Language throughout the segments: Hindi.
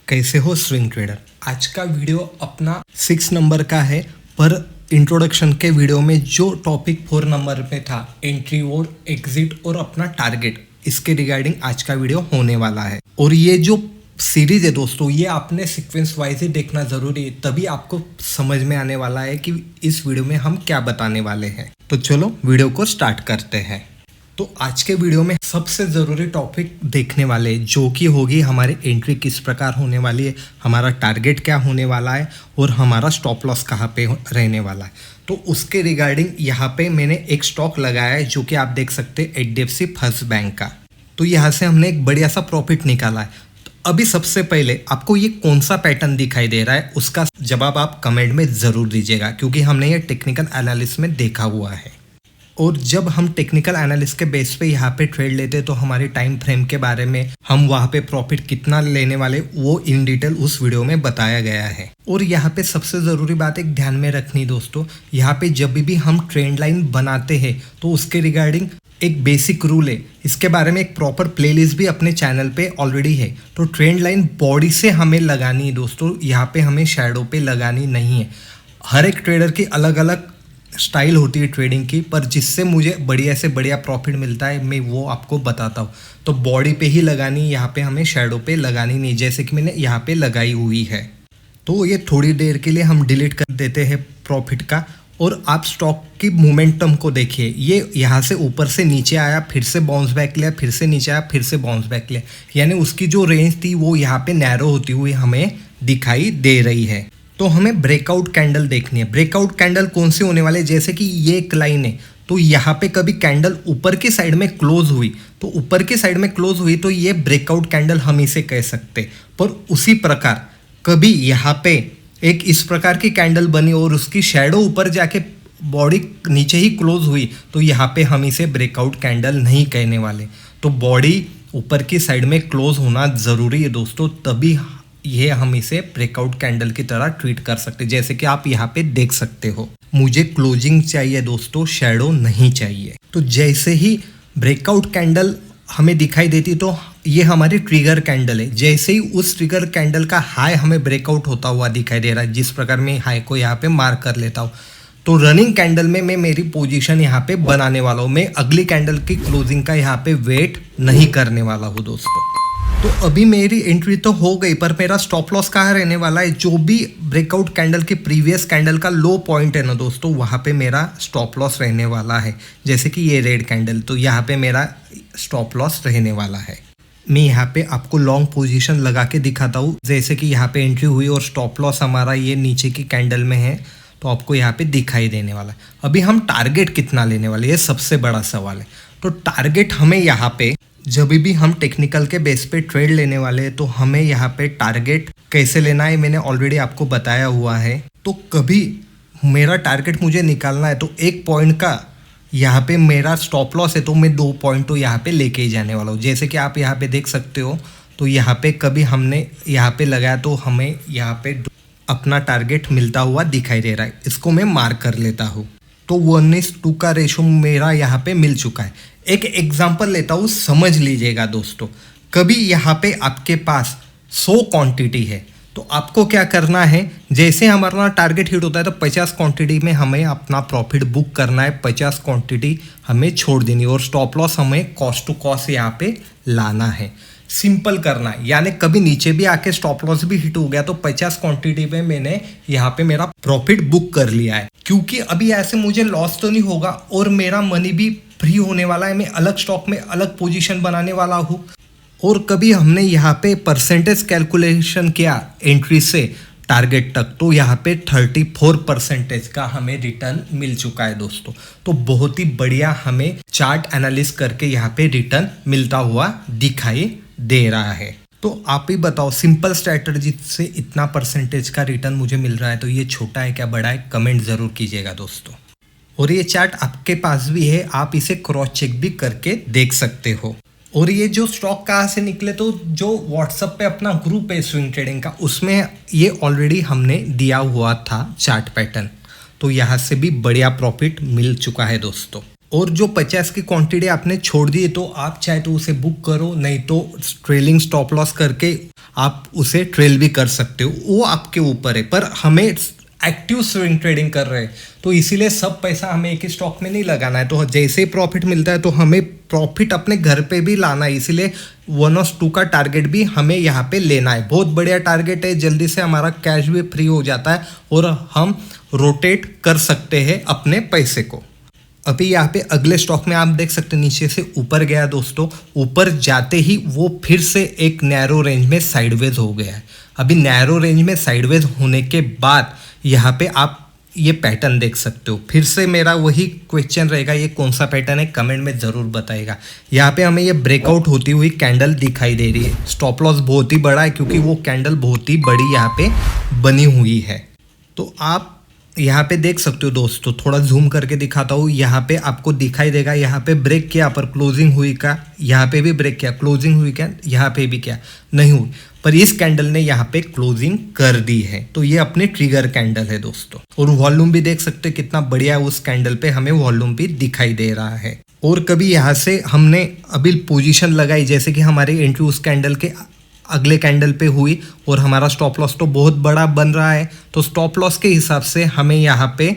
कैसे हो स्विंग ट्रेडर। आज का वीडियो अपना 6 नंबर का है, पर इंट्रोडक्शन के वीडियो में जो टॉपिक 4 नंबर पे था, एंट्री और एग्जिट और अपना टारगेट, इसके रिगार्डिंग आज का वीडियो होने वाला है। और ये जो सीरीज है दोस्तों, ये आपने सीक्वेंस वाइज ही देखना ज़रूरी है, तभी आपको समझ में आने वाला है कि इस वीडियो में हम क्या बताने वाले हैं। तो चलो वीडियो को स्टार्ट करते हैं। तो आज के वीडियो में सबसे ज़रूरी टॉपिक देखने वाले जो कि होगी हमारी एंट्री किस प्रकार होने वाली है, हमारा टारगेट क्या होने वाला है और हमारा स्टॉप लॉस कहाँ पे रहने वाला है। तो उसके रिगार्डिंग यहाँ पे मैंने एक स्टॉक लगाया है जो कि आप देख सकते हैं HDFC फर्स्ट बैंक का। तो यहाँ से हमने एक बढ़िया सा प्रॉफिट निकाला है। तो अभी सबसे पहले आपको ये कौन सा पैटर्न दिखाई दे रहा है उसका जवाब आप कमेंट में ज़रूर दीजिएगा, क्योंकि हमने ये टेक्निकल एनालिसिस में देखा हुआ है। और जब हम टेक्निकल एनालिसिस के बेस पे यहाँ पे ट्रेड लेते हैं तो हमारे टाइम फ्रेम के बारे में, हम वहाँ पे प्रॉफिट कितना लेने वाले, वो इन डिटेल उस वीडियो में बताया गया है। और यहाँ पे सबसे ज़रूरी बात एक ध्यान में रखनी दोस्तों, यहाँ पे जब भी हम ट्रेंड लाइन बनाते हैं तो उसके रिगार्डिंग एक बेसिक रूल है, इसके बारे में एक प्रॉपर प्लेलिस्ट भी अपने चैनल पे ऑलरेडी है। तो ट्रेंड लाइन बॉडी से हमें लगानी है दोस्तों, यहाँ पे हमें शैडो पे लगानी नहीं है। हर एक ट्रेडर की अलग अलग स्टाइल होती है ट्रेडिंग की, पर जिससे मुझे बढ़िया से बढ़िया प्रॉफिट मिलता है मैं वो आपको बताता हूँ। तो बॉडी पे ही लगानी, यहाँ पे हमें शैडो पे लगानी नहीं, जैसे कि मैंने यहाँ पे लगाई हुई है। तो ये थोड़ी देर के लिए हम डिलीट कर देते हैं प्रॉफिट का। और आप स्टॉक की मोमेंटम को देखिए, ये यहाँ से ऊपर से नीचे आया, फिर से बाउंस बैक लिया, फिर से नीचे आया, फिर से बाउंस बैक लिया, यानी उसकी जो रेंज थी वो यहाँ पे नैरो होती हुई हमें दिखाई दे रही है। तो हमें ब्रेकआउट कैंडल देखनी है। ब्रेकआउट कैंडल कौन से होने वाले, जैसे कि ये एक लाइन है, तो यहाँ पे कभी कैंडल ऊपर की साइड में क्लोज हुई, तो ऊपर की साइड में क्लोज हुई तो ये ब्रेकआउट कैंडल हम इसे कह सकते। पर उसी प्रकार कभी यहाँ पे एक इस प्रकार की कैंडल बनी और उसकी शैडो ऊपर जाके बॉडी नीचे ही क्लोज हुई, तो यहाँ पे हम इसे ब्रेकआउट कैंडल नहीं कहने वाले। तो बॉडी ऊपर की साइड में क्लोज होना ज़रूरी है दोस्तों, तभी ये हम इसे ब्रेकआउट कैंडल की तरह ट्रीट कर सकते हैं। जैसे कि आप यहाँ पे देख सकते हो, मुझे क्लोजिंग चाहिए दोस्तों, शैडो नहीं चाहिए। तो जैसे ही ब्रेकआउट कैंडल हमें दिखाई देती तो ये हमारी ट्रिगर कैंडल है। जैसे ही उस ट्रिगर कैंडल का हाई हमें ब्रेकआउट होता हुआ दिखाई दे रहा है, जिस प्रकार मैं हाई को यहाँ पे मार्क कर लेता हूँ, तो रनिंग कैंडल में मैं मेरी पोजीशन यहाँ पे बनाने वाला हूँ। मैं अगली कैंडल की क्लोजिंग का यहाँ पे वेट नहीं करने वाला हूँ दोस्तों। तो अभी मेरी एंट्री तो हो गई, पर मेरा स्टॉप लॉस कहाँ रहने वाला है, जो भी ब्रेकआउट कैंडल की प्रीवियस कैंडल का लो पॉइंट है ना दोस्तों, वहाँ पे मेरा स्टॉप लॉस रहने वाला है। जैसे कि ये रेड कैंडल, तो यहाँ पे मेरा स्टॉप लॉस रहने वाला है। मैं यहाँ पे आपको लॉन्ग पोजीशन लगा के दिखाता हूँ। जैसे कि यहाँ पे एंट्री हुई और स्टॉप लॉस हमारा ये नीचे की कैंडल में है, तो आपको यहाँ पे दिखाई देने वाला है। अभी हम टारगेट कितना लेने वाले, ये सबसे बड़ा सवाल है। तो टारगेट हमें यहाँ पे, जब भी हम टेक्निकल के बेस पे ट्रेड लेने वाले हैं, तो हमें यहाँ पे टारगेट कैसे लेना है मैंने ऑलरेडी आपको बताया हुआ है। तो कभी मेरा टारगेट मुझे निकालना है तो 1 पॉइंट का यहाँ पे मेरा स्टॉप लॉस है, तो मैं 2 पॉइंट तो यहाँ पे लेके ही जाने वाला हूँ। जैसे कि आप यहाँ पे देख सकते हो, तो यहाँ पे कभी हमने यहाँ पे लगाया तो हमें यहाँ पे अपना टारगेट मिलता हुआ दिखाई दे रहा है। इसको मैं मार्क कर लेता हूँ। तो 1:2 का रेशो मेरा यहाँ पे मिल चुका है। एक एग्जांपल लेता हूँ, समझ लीजिएगा दोस्तों। कभी यहाँ पे आपके पास 100 क्वांटिटी है, तो आपको क्या करना है, जैसे हमारा टारगेट हिट होता है तो 50 क्वांटिटी में हमें अपना प्रॉफिट बुक करना है, 50 क्वांटिटी हमें छोड़ देनी और स्टॉप लॉस हमें कॉस्ट टू कॉस्ट यहाँ पे लाना है। सिंपल करना है, यानी कभी नीचे भी आके स्टॉप लॉस भी हिट हो गया तो 50 क्वांटिटी में मैंने यहाँ पे मेरा प्रॉफिट बुक कर लिया है, क्योंकि अभी ऐसे मुझे लॉस तो नहीं होगा और मेरा मनी भी फ्री होने वाला है। मैं अलग स्टॉक में अलग पोजीशन बनाने वाला हूँ। और कभी हमने यहाँ पे परसेंटेज कैलकुलेशन किया एंट्री से टारगेट तक, तो यहाँ पे 34% का हमें रिटर्न मिल चुका है दोस्तों। तो बहुत ही बढ़िया हमें चार्ट एनालिस करके यहाँ पे रिटर्न मिलता हुआ दिखाई दे रहा है। तो आप ही बताओ, सिंपल स्ट्रैटेजी से इतना परसेंटेज का रिटर्न मुझे मिल रहा है, तो ये छोटा है क्या बड़ा है, कमेंट ज़रूर कीजिएगा दोस्तों। और ये चार्ट आपके पास भी है, आप इसे क्रॉस चेक भी करके देख सकते हो। और ये जो स्टॉक कहाँ से निकले, तो जो व्हाट्सएप पे अपना ग्रुप है स्विंग ट्रेडिंग का, उसमें ये ऑलरेडी हमने दिया हुआ था चार्ट पैटर्न। तो यहाँ से भी बढ़िया प्रॉफिट मिल चुका है दोस्तों। और जो 50 की क्वांटिटी आपने छोड़ दी है, तो आप चाहे तो उसे बुक करो, नहीं तो ट्रेलिंग स्टॉप लॉस करके आप उसे ट्रेल भी कर सकते हो, वो आपके ऊपर है। पर हमें एक्टिव स्विंग ट्रेडिंग कर रहे हैं तो इसीलिए सब पैसा हमें एक ही स्टॉक में नहीं लगाना है। तो जैसे ही प्रॉफिट मिलता है तो हमें प्रॉफिट अपने घर पे भी लाना है, इसीलिए 1 और 2 का टारगेट भी हमें यहाँ पे लेना है। बहुत बढ़िया टारगेट है, जल्दी से हमारा कैश भी फ्री हो जाता है और हम रोटेट कर सकते हैं अपने पैसे को। अभी यहाँ पे अगले स्टॉक में आप देख सकते हैं नीचे से ऊपर गया दोस्तों, ऊपर जाते ही वो फिर से एक नैरो रेंज में साइडवेज हो गया है। अभी नैरो रेंज में साइडवेज होने के बाद यहाँ पे आप ये पैटर्न देख सकते हो। फिर से मेरा वही क्वेश्चन रहेगा, ये कौन सा पैटर्न है, कमेंट में ज़रूर बताइएगा। यहाँ पे हमें ये ब्रेकआउट होती हुई कैंडल दिखाई दे रही है। स्टॉप लॉस बहुत ही बड़ा है क्योंकि वो कैंडल बहुत ही बड़ी यहाँ पे बनी हुई है। तो आप यहाँ पे देख सकते हो दोस्तों, थोड़ा जूम करके दिखाता हूँ। यहाँ पे आपको दिखाई देगा, यहाँ पे ब्रेक किया पर क्लोजिंग हुई क्या, यहाँ पे भी ब्रेक किया क्लोजिंग हुई क्या, यहाँ पे भी क्या नहीं हुई, पर इस कैंडल ने यहाँ पे क्लोजिंग कर दी है। तो ये अपनी ट्रिगर कैंडल है दोस्तों। और वॉल्यूम भी देख सकते हैं कितना बढ़िया उस कैंडल पे हमें वॉल्यूम भी दिखाई दे रहा है। और कभी यहाँ से हमने अभी पोजीशन लगाई, जैसे कि हमारी एंट्री उस कैंडल के अगले कैंडल पे हुई और हमारा स्टॉप लॉस तो बहुत बड़ा बन रहा है, तो स्टॉप लॉस के हिसाब से हमें यहाँ पे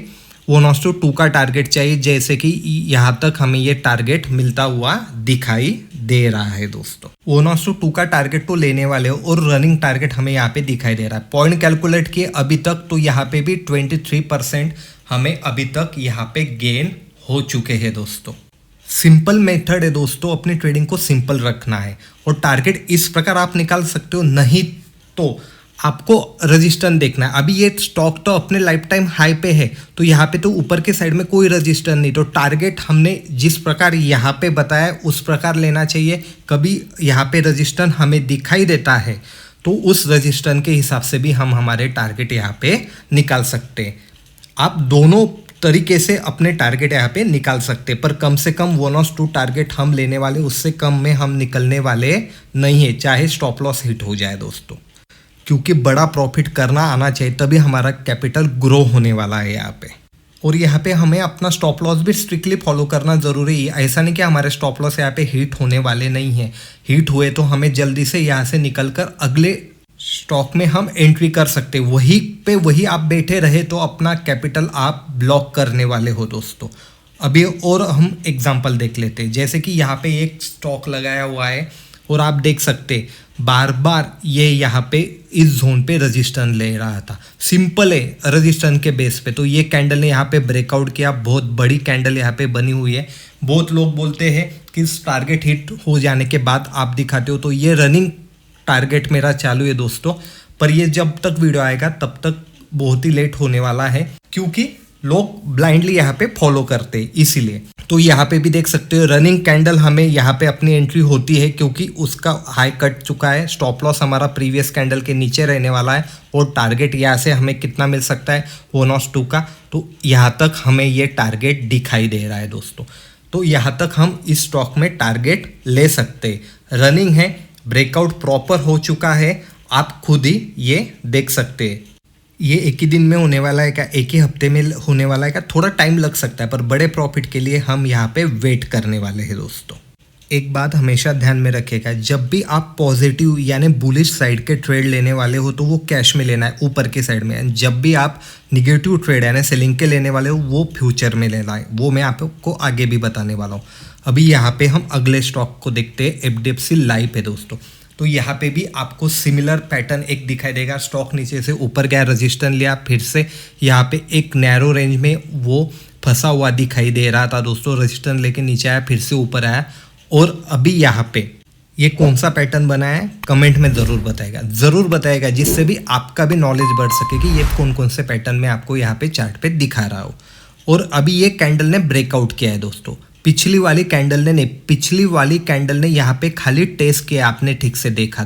1/2 का टारगेट चाहिए, जैसे कि यहाँ तक हमें ये टारगेट मिलता हुआ दिखाई दे रहा है दोस्तों। 1/2 का टारगेट तो लेने वाले हो और रनिंग टारगेट हमें यहाँ पे दिखाई दे रहा है। पॉइंट कैलकुलेट किए अभी तक तो यहाँ पे भी 23% हमें अभी तक यहाँ पे गेन हो चुके हैं दोस्तों। सिंपल मेथड है दोस्तों, अपनी ट्रेडिंग को सिंपल रखना है और टारगेट इस प्रकार आप निकाल सकते हो। नहीं तो आपको रजिस्टेंस देखना है। अभी ये स्टॉक तो अपने लाइफ टाइम हाई पे है, तो यहाँ पे तो ऊपर के साइड में कोई रजिस्टेंस नहीं, तो टारगेट हमने जिस प्रकार यहाँ पे बताया उस प्रकार लेना चाहिए। कभी यहाँ पे रजिस्टेंस हमें दिखाई देता है तो उस रजिस्टेंस के हिसाब से भी हम हमारे टारगेट यहाँ पे निकाल सकते हैं। आप दोनों तरीके से अपने टारगेट यहाँ पे निकाल सकते हैं, पर कम से कम 1/2 टारगेट हम लेने वाले, उससे कम में हम निकलने वाले नहीं है, चाहे स्टॉप लॉस हिट हो जाए दोस्तों। क्योंकि बड़ा प्रॉफिट करना आना चाहिए, तभी हमारा कैपिटल ग्रो होने वाला है यहाँ पे। और यहाँ पे हमें अपना स्टॉप लॉस भी स्ट्रिक्टली फॉलो करना ज़रूरी है। ऐसा नहीं कि हमारे स्टॉप लॉस यहाँ पे हिट होने वाले नहीं हैं। हिट हुए तो हमें जल्दी से यहाँ से निकल कर अगले स्टॉक में हम एंट्री कर सकते हैं। वही पे वही आप बैठे रहे तो अपना कैपिटल आप ब्लॉक करने वाले हो दोस्तों। अभी और हम एग्जांपल देख लेते हैं, जैसे कि यहाँ पे एक स्टॉक लगाया हुआ है और आप देख सकते बार बार ये यहाँ पे इस जोन पे रजिस्टेंस ले रहा था। सिंपल है रजिस्टेंस के बेस पे, तो ये कैंडल ने यहाँ पे ब्रेकआउट किया, बहुत बड़ी कैंडल यहाँ पे बनी हुई है। बहुत लोग बोलते हैं कि टारगेट हिट हो जाने के बाद आप दिखाते हो, तो ये रनिंग टारगेट मेरा चालू है दोस्तों। पर ये जब तक वीडियो आएगा तब तक बहुत ही लेट होने वाला है, क्योंकि लोग ब्लाइंडली यहाँ पे फॉलो करते हैं इसीलिए। तो यहाँ पे भी देख सकते हो रनिंग कैंडल हमें यहाँ पे अपनी एंट्री होती है, क्योंकि उसका हाई कट चुका है। स्टॉप लॉस हमारा प्रीवियस कैंडल के नीचे रहने वाला है और टारगेट यहाँ से हमें कितना मिल सकता है 1/2 का, तो यहाँ तक हमें ये टारगेट दिखाई दे रहा है दोस्तों। तो यहाँ तक हम इस स्टॉक में टारगेट ले सकते। रनिंग है, ब्रेकआउट प्रॉपर हो चुका है, आप खुद ही ये देख सकते हैं। ये एक ही दिन में होने वाला है क्या, एक ही हफ्ते में होने वाला है क्या, थोड़ा टाइम लग सकता है, पर बड़े प्रॉफिट के लिए हम यहाँ पे वेट करने वाले हैं दोस्तों। एक बात हमेशा ध्यान में रखिएगा, जब भी आप पॉजिटिव यानी बुलिश साइड के ट्रेड लेने वाले हो तो वो कैश में लेना है, ऊपर की साइड में। जब भी आप निगेटिव ट्रेड यानी सेलिंग के लेने वाले हो वो फ्यूचर में लेना है, वो मैं आपको आगे भी बताने वाला हूँ। अभी यहाँ पे हम अगले स्टॉक को देखते हैं, HDFC लाइफ है दोस्तों। तो यहाँ पे भी आपको सिमिलर पैटर्न एक दिखाई देगा। स्टॉक नीचे से ऊपर गया, रेजिस्टेंस लिया, फिर से यहाँ पे एक नैरो रेंज में वो फंसा हुआ दिखाई दे रहा था दोस्तों। रेजिस्टेंस लेके नीचे आया, फिर से ऊपर आया, और अभी यहाँ पे ये कौन सा पैटर्न बना है कमेंट में ज़रूर बताएगा, जिससे भी आपका भी नॉलेज बढ़ सके कि ये कौन कौन से पैटर्न में आपको यहाँ पे चार्ट पे दिखा रहा हो। और अभी ये कैंडल ने ब्रेकआउट किया है दोस्तों। पिछली वाली कैंडल ने यहाँ पे खाली टेस्ट किया, आपने ठीक से देखा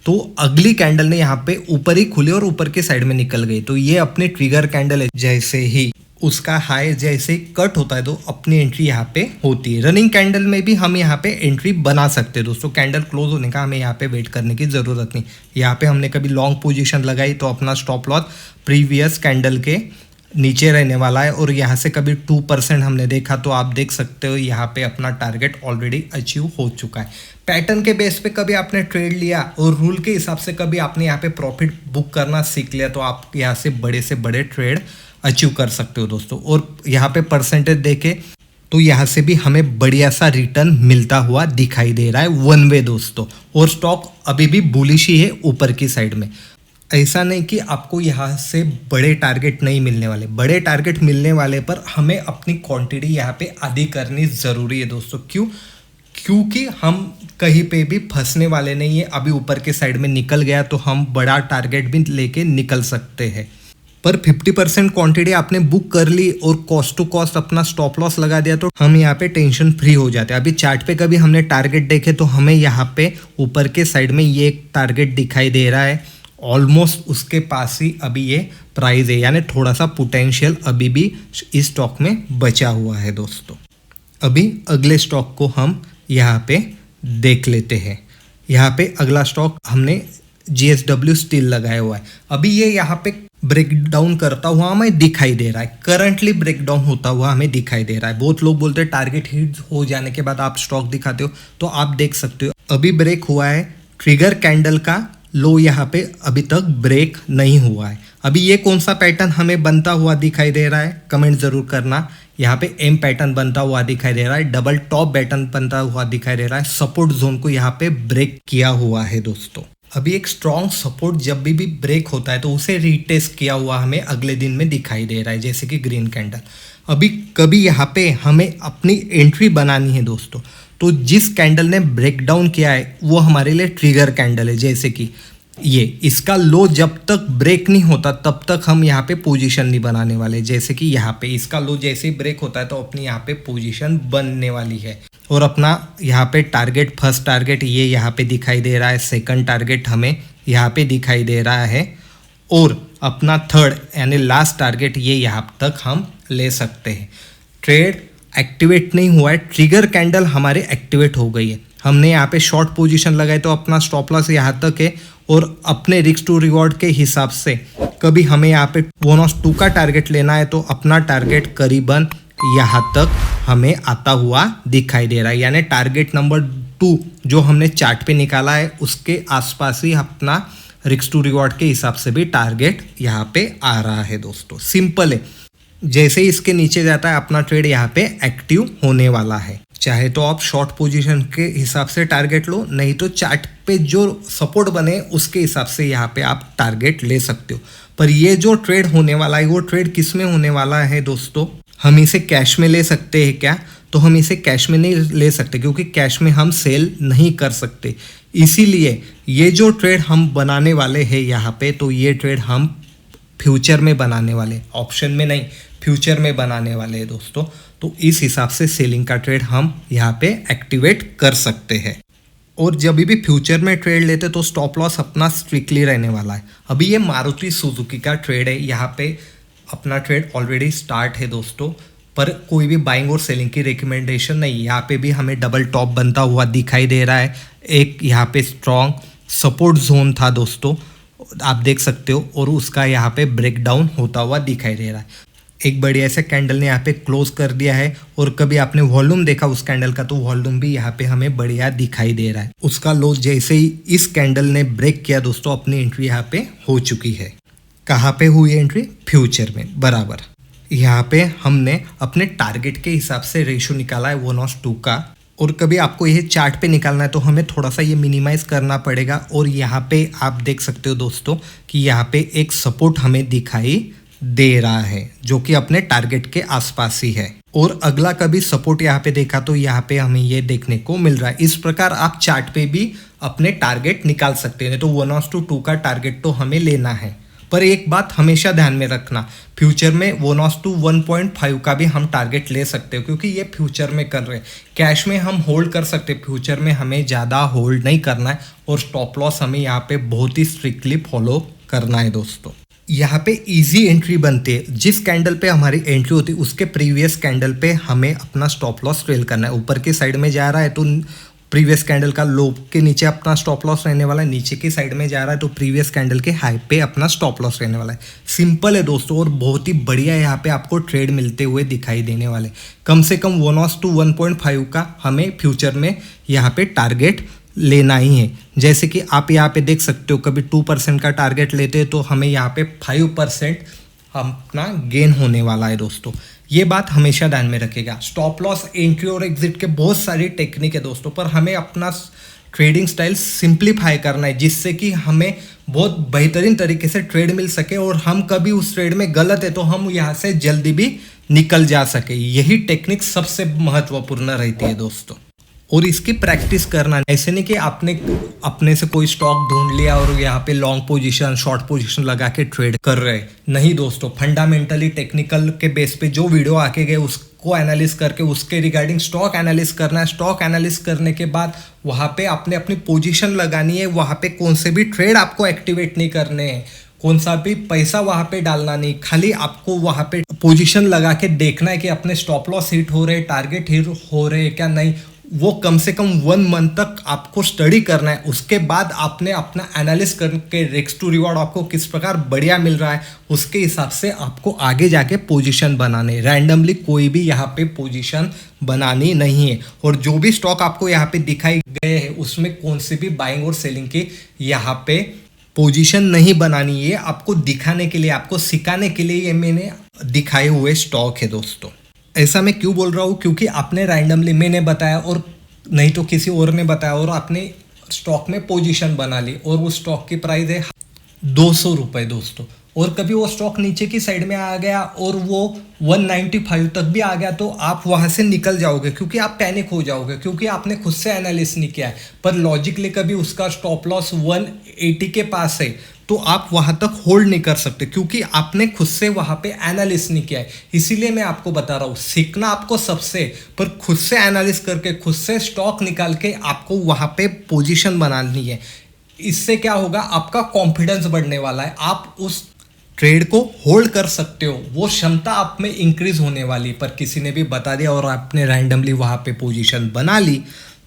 तो अगली कैंडल ने यहाँ पे ऊपर ही खुली और ऊपर के साइड में निकल गई। तो ये अपने ट्रिगर कैंडल है, जैसे ही उसका हाई जैसे कट होता है तो अपनी एंट्री यहाँ पे होती है। रनिंग कैंडल में भी हम यहाँ पे एंट्री बना सकते हैं दोस्तों। कैंडल क्लोज होने का हमें यहाँ पे वेट करने की ज़रूरत नहीं। यहाँ पे हमने कभी लॉन्ग पोजीशन लगाई तो अपना स्टॉप लॉस प्रीवियस कैंडल के नीचे रहने वाला है और यहाँ से कभी 2% हमने देखा तो आप देख सकते हो यहाँ पे अपना टारगेट ऑलरेडी अचीव हो चुका है। पैटर्न के बेस पे कभी आपने ट्रेड लिया और रूल के हिसाब से कभी आपने यहाँ पे प्रॉफिट बुक करना सीख लिया तो आप यहाँ से बड़े ट्रेड अचीव कर सकते हो दोस्तों। और यहाँ पे परसेंटेज देखे तो यहाँ से भी हमें बढ़िया सा रिटर्न मिलता हुआ दिखाई दे रहा है वन वे दोस्तों। और स्टॉक अभी भी बुलिश ही है ऊपर की साइड में। ऐसा नहीं कि आपको यहाँ से बड़े टारगेट नहीं मिलने वाले, बड़े टारगेट मिलने वाले पर हमें अपनी क्वांटिटी यहाँ पे आधी करनी ज़रूरी है दोस्तों। क्योंकि हम कहीं पे भी फंसने वाले नहीं है। अभी ऊपर के साइड में निकल गया तो हम बड़ा टारगेट भी लेके निकल सकते हैं। पर 50% क्वांटिटी आपने बुक कर ली और कॉस्ट टू कॉस्ट अपना स्टॉप लॉस लगा दिया तो हम यहाँ पे टेंशन फ्री हो जाते हैं। अभी चार्ट पे कभी हमने टारगेट देखे तो हमें यहाँ पे ऊपर के साइड में ये एक टारगेट दिखाई दे रहा है, ऑलमोस्ट उसके पास ही अभी ये प्राइस है, यानी थोड़ा सा पोटेंशियल अभी भी इस स्टॉक में बचा हुआ है दोस्तों। अभी अगले स्टॉक को हम यहाँ पे देख लेते हैं। यहाँ पे अगला स्टॉक हमने JSW स्टील लगाया हुआ है। अभी ये यहाँ पे ब्रेक डाउन करता हुआ हमें दिखाई दे रहा है, करंटली ब्रेक डाउन होता हुआ हमें दिखाई दे रहा है। बहुत लोग बोलते हैं टारगेट हिट हो जाने के बाद आप स्टॉक दिखाते हो, तो आप देख सकते हो अभी ब्रेक हुआ है। ट्रिगर कैंडल का लो यहाँ पे अभी तक ब्रेक नहीं हुआ है। अभी ये कौन सा पैटर्न हमें बनता हुआ दिखाई दे रहा है, कमेंट जरूर करना। यहाँ पे एम पैटर्न बनता हुआ दिखाई दे रहा है, डबल टॉप पैटर्न बनता हुआ दिखाई दे रहा है। सपोर्ट जोन को यहाँ पे ब्रेक किया हुआ है दोस्तों। अभी एक स्ट्रॉन्ग सपोर्ट जब भी ब्रेक होता है तो उसे रीटेस्ट किया हुआ हमें अगले दिन में दिखाई दे रहा है, जैसे कि ग्रीन कैंडल। अभी कभी यहाँ पे हमें अपनी एंट्री बनानी है दोस्तों, तो जिस कैंडल ने ब्रेकडाउन किया है वो हमारे लिए ट्रिगर कैंडल है। जैसे कि ये इसका लो जब तक ब्रेक नहीं होता तब तक हम यहाँ पे पोजीशन नहीं बनाने वाले। जैसे कि यहाँ पे इसका लो जैसे ही ब्रेक होता है तो अपनी यहाँ पे पोजीशन बनने वाली है। और अपना यहाँ पे टारगेट, फर्स्ट टारगेट ये यहाँ पे दिखाई दे रहा है, सेकंड टारगेट हमें यहाँ पे दिखाई दे रहा है, और अपना थर्ड यानी लास्ट टारगेट ये यहाँ तक हम ले सकते हैं। ट्रेड एक्टिवेट नहीं हुआ है, ट्रिगर कैंडल हमारे एक्टिवेट हो गई है। हमने यहाँ पे शॉर्ट पोजीशन लगाई तो अपना स्टॉप लॉस यहाँ तक है, और अपने रिस्क टू रिवॉर्ड के हिसाब से कभी हमें यहाँ पे 1/2 का टारगेट लेना है तो अपना टारगेट करीबन यहाँ तक हमें आता हुआ दिखाई दे रहा है। यानी टारगेट नंबर 2 जो हमने चार्ट पे निकाला है उसके आसपास ही अपना रिस्क टू रिवॉर्ड के हिसाब से भी टारगेट यहाँ पे आ रहा है दोस्तों। सिंपल है, जैसे ही इसके नीचे जाता है अपना ट्रेड यहाँ पे एक्टिव होने वाला है। चाहे तो आप शॉर्ट पोजीशन के हिसाब से टारगेट लो, नहीं तो चार्ट पे जो सपोर्ट बने उसके हिसाब से यहाँ पे आप टारगेट ले सकते हो। पर ये जो ट्रेड होने वाला है वो ट्रेड किस में होने वाला है दोस्तों? हम इसे कैश में ले सकते हैं क्या? तो हम इसे कैश में नहीं ले सकते, क्योंकि कैश में हम सेल नहीं कर सकते। इसीलिए ये जो ट्रेड हम बनाने वाले हैं यहाँ पे, तो ये ट्रेड हम फ्यूचर में बनाने वाले, ऑप्शन में नहीं, फ्यूचर में बनाने वाले हैं दोस्तों। तो इस हिसाब से सेलिंग का ट्रेड हम यहाँ पे एक्टिवेट कर सकते हैं। और जब भी फ्यूचर में ट्रेड लेते तो स्टॉप लॉस अपना स्ट्रिक्टली रहने वाला है। अभी ये मारुति सुजुकी का ट्रेड है, यहाँ पे अपना ट्रेड ऑलरेडी स्टार्ट है दोस्तों, पर कोई भी बाइंग और सेलिंग की रिकमेंडेशन नहीं। यहाँ पे भी हमें डबल टॉप बनता हुआ दिखाई दे रहा है। एक यहाँ पे स्ट्रॉन्ग सपोर्ट जोन था दोस्तों, आप देख सकते हो, और उसका यहाँ पे ब्रेकडाउन होता हुआ दिखाई दे रहा है। एक बढ़िया ऐसे कैंडल ने यहाँ पे क्लोज कर दिया है, और कभी आपने वॉल्यूम देखा उस कैंडल का तो वॉल्यूम भी यहाँ पे हमें बढ़िया दिखाई दे रहा है। उसका लो जैसे ही इस कैंडल ने ब्रेक किया दोस्तों, अपनी एंट्री यहाँ पे हो चुकी है। कहाँ पे हुई एंट्री? फ्यूचर में, बराबर। यहाँ पे हमने अपने टारगेट के हिसाब से रेशो निकाला है 1/2 का, और कभी आपको यह चार्ट पे निकालना है तो हमें थोड़ा सा ये मिनिमाइज करना पड़ेगा। और यहाँ पे आप देख सकते हो दोस्तों कि यहाँ पे एक सपोर्ट हमें दिखाई दे रहा है जो कि अपने टारगेट के आसपास ही है। और अगला कभी सपोर्ट यहाँ पे देखा तो यहाँ पे हमें ये देखने को मिल रहा है। इस प्रकार आप चार्ट पे भी अपने टारगेट निकाल सकते हैं। तो 1/2 का टारगेट तो हमें लेना है, पर एक बात हमेशा ध्यान में रखना, फ्यूचर में 1/1.5 का भी हम टारगेट ले सकते हो, क्योंकि ये फ्यूचर में कर रहे हैं। कैश में हम होल्ड कर सकते हैं, फ्यूचर में हमें ज़्यादा होल्ड नहीं करना है, और स्टॉप लॉस हमें यहाँ पे बहुत ही स्ट्रिक्टली फॉलो करना है दोस्तों। यहाँ पे इजी एंट्री बनती है। जिस कैंडल पे हमारी एंट्री होती है उसके प्रीवियस कैंडल पे हमें अपना स्टॉप लॉस ट्रेल करना है। ऊपर के साइड में जा रहा है तो प्रीवियस कैंडल का लो के नीचे अपना स्टॉप लॉस रहने वाला है, नीचे की साइड में जा रहा है तो प्रीवियस कैंडल के हाई पे अपना स्टॉप लॉस रहने वाला है। सिंपल है दोस्तों और बहुत ही बढ़िया यहाँ पे आपको ट्रेड मिलते हुए दिखाई देने वाले। कम से कम 1 to 1.5 का हमें फ्यूचर में यहाँ पे टारगेट लेना ही है। जैसे कि आप यहाँ पे देख सकते हो, कभी 2% का टारगेट लेते हैं तो हमें यहाँ पे 5% अपना गेन होने वाला है दोस्तों। ये बात हमेशा ध्यान में रखेगा। स्टॉप लॉस, एंट्री और एग्जिट के बहुत सारी टेक्निक है दोस्तों, पर हमें अपना ट्रेडिंग स्टाइल सिंप्लीफाई करना है जिससे कि हमें बहुत बेहतरीन तरीके से ट्रेड मिल सके और हम कभी उस ट्रेड में गलत है तो हम यहाँ से जल्दी भी निकल जा सके। यही टेक्निक सबसे महत्वपूर्ण रहती है दोस्तों, और इसकी प्रैक्टिस करना। ऐसे नहीं कि आपने अपने से कोई स्टॉक ढूंढ लिया और यहाँ पे लॉन्ग पोजीशन, शॉर्ट पोजीशन लगा के ट्रेड कर रहे। नहीं दोस्तों, फंडामेंटली टेक्निकल के बेस पे जो वीडियो आके गए उसको एनालिस करके उसके रिगार्डिंग स्टॉक एनालिस करना है। स्टॉक एनालिस करने के बाद वहाँ पे आपने अपनी पोजीशन लगानी है। वहाँ पे कौन से भी ट्रेड आपको एक्टिवेट नहीं करने हैं, कौन सा भी पैसा वहाँ पे डालना नहीं, खाली आपको वहाँ पे पोजीशन लगा के देखना है कि अपने स्टॉप लॉस हिट हो रहे, टारगेट हिट हो रहे क्या नहीं। वो कम से कम 1 मंथ तक आपको स्टडी करना है। उसके बाद आपने अपना एनालिस करके रिस्क टू रिवॉर्ड आपको किस प्रकार बढ़िया मिल रहा है उसके हिसाब से आपको आगे जाके पोजीशन बनाने। रैंडमली कोई भी यहाँ पे पोजीशन बनानी नहीं है। और जो भी स्टॉक आपको यहाँ पे दिखाई गए हैं उसमें कौन सी भी बाइंग और सेलिंग की यहाँ पे पोजीशन नहीं बनानी है। आपको दिखाने के लिए, आपको सिखाने के लिए ये मैंने दिखाए हुए स्टॉक है दोस्तों। ऐसा मैं क्यों बोल रहा हूँ, क्योंकि आपने रैंडमली मैंने बताया और नहीं तो किसी और ने बताया और आपने स्टॉक में पोजीशन बना ली और उस स्टॉक की प्राइस है 200 रुपये दोस्तों, और कभी वो स्टॉक नीचे की साइड में आ गया और वो 195 तक भी आ गया तो आप वहाँ से निकल जाओगे क्योंकि आप पैनिक हो जाओगे, क्योंकि आपने खुद से एनालिस नहीं किया है। पर लॉजिकली कभी उसका स्टॉप लॉस 180 के पास है तो आप वहाँ तक होल्ड नहीं कर सकते क्योंकि आपने खुद से वहाँ पे एनालिस नहीं किया है। इसीलिए मैं आपको बता रहा हूँ, सीखना आपको सबसे, पर खुद से एनालिस करके खुद से स्टॉक निकाल के आपको वहाँ पे पोजीशन बनानी है। इससे क्या होगा, आपका कॉन्फिडेंस बढ़ने वाला है, आप उस ट्रेड को होल्ड कर सकते हो, वो क्षमता आप में इंक्रीज होने वाली। पर किसी ने भी बता दिया और आपने रैंडमली वहाँ पे पोजीशन बना ली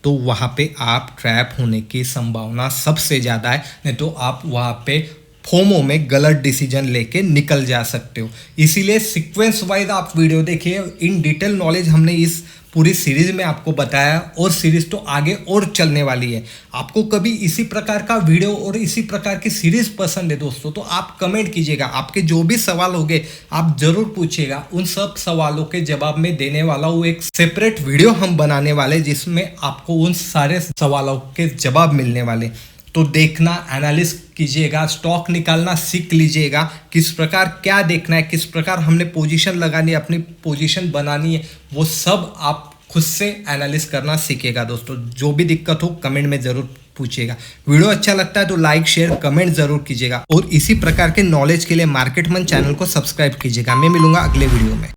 तो वहाँ पे आप ट्रैप होने की संभावना सबसे ज़्यादा है। नहीं तो आप वहाँ पे फोमो में गलत डिसीजन लेके निकल जा सकते हो। इसीलिए सीक्वेंस वाइज आप वीडियो देखिए। इन डिटेल नॉलेज हमने इस पूरी सीरीज में आपको बताया और सीरीज तो आगे और चलने वाली है। आपको कभी इसी प्रकार का वीडियो और इसी प्रकार की सीरीज पसंद है दोस्तों तो आप कमेंट कीजिएगा। आपके जो भी सवाल होंगे आप जरूर पूछिएगा। उन सब सवालों के जवाब में देने वाला हूँ। एक सेपरेट वीडियो हम बनाने वाले जिसमें आपको उन सारे सवालों के जवाब मिलने वाले। तो देखना, एनालिस कीजिएगा, स्टॉक निकालना सीख लीजिएगा, किस प्रकार क्या देखना है, किस प्रकार हमने पोजीशन लगानी है, अपनी पोजीशन बनानी है, वो सब आप खुद से एनालिस करना सीखेगा दोस्तों। जो भी दिक्कत हो कमेंट में ज़रूर पूछिएगा। वीडियो अच्छा लगता है तो लाइक शेयर कमेंट ज़रूर कीजिएगा और इसी प्रकार के नॉलेज के लिए मार्केट मंच चैनल को सब्सक्राइब कीजिएगा। मैं मिलूंगा अगले वीडियो में।